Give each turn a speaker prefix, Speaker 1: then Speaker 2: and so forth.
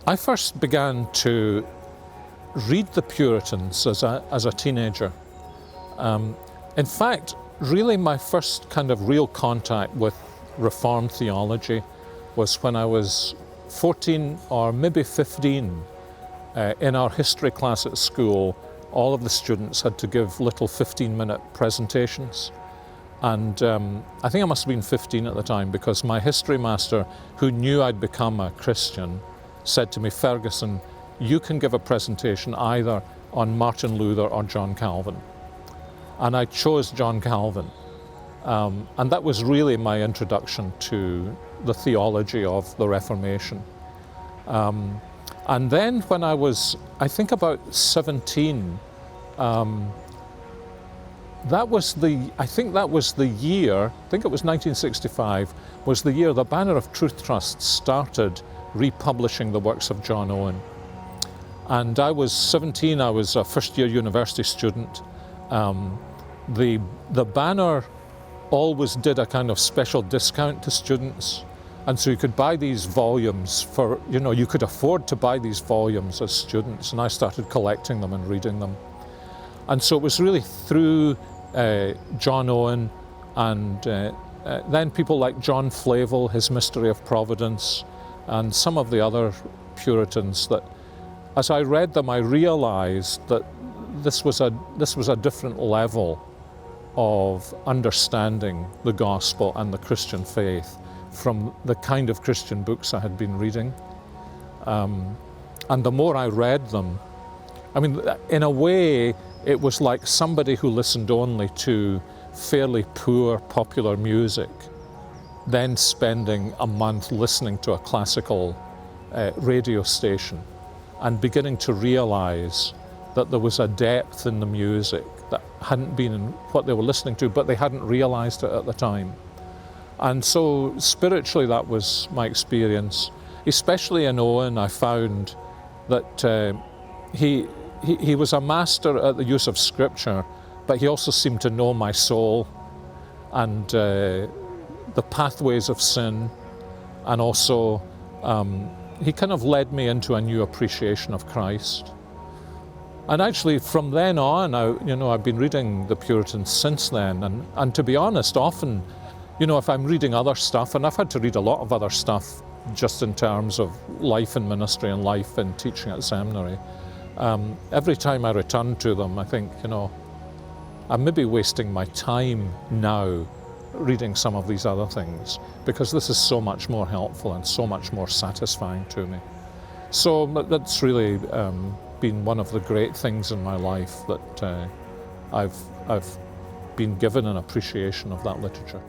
Speaker 1: I first began to read the Puritans as a teenager. In fact, really my first kind of real contact with Reformed theology was when I was 14 or maybe 15. In our history class at school, all of the students had to give little 15-minute presentations. And I think I must have been 15 at the time, because my history master, who knew I'd become a Christian, said to me, "Ferguson, you can give a presentation either on Martin Luther or John Calvin." And I chose John Calvin. And that was really my introduction to the theology of the Reformation. And then when I was, I think about 17, that was the year, I think it was 1965, was the year the Banner of Truth Trust started republishing the works of John Owen. And I was 17, I was a first-year university student. The Banner always did a kind of special discount to students. And so you could buy these volumes for, you could afford to buy these volumes as students. And I started collecting them and reading them. And so it was really through John Owen and then people like John Flavel, his Mystery of Providence, and some of the other Puritans, that as I read them, I realized that this was a different level of understanding the gospel and the Christian faith from the kind of Christian books I had been reading. And the more I read them, I mean, in a way, it was like somebody who listened only to fairly poor popular music, then spending a month listening to a classical radio station and beginning to realize that there was a depth in the music that hadn't been in what they were listening to, but they hadn't realized it at the time. And so spiritually, that was my experience. Especially in Owen, I found that he was a master at the use of Scripture, but he also seemed to know my soul and the pathways of sin, and also he kind of led me into a new appreciation of Christ. And actually, from then on, I've been reading the Puritans since then, and to be honest, often, if I'm reading other stuff, and I've had to read a lot of other stuff just in terms of life in ministry and life in teaching at seminary, every time I return to them, I think, I'm maybe wasting my time now reading some of these other things, because this is so much more helpful and so much more satisfying to me. So that's really been one of the great things in my life, that I've been given an appreciation of that literature.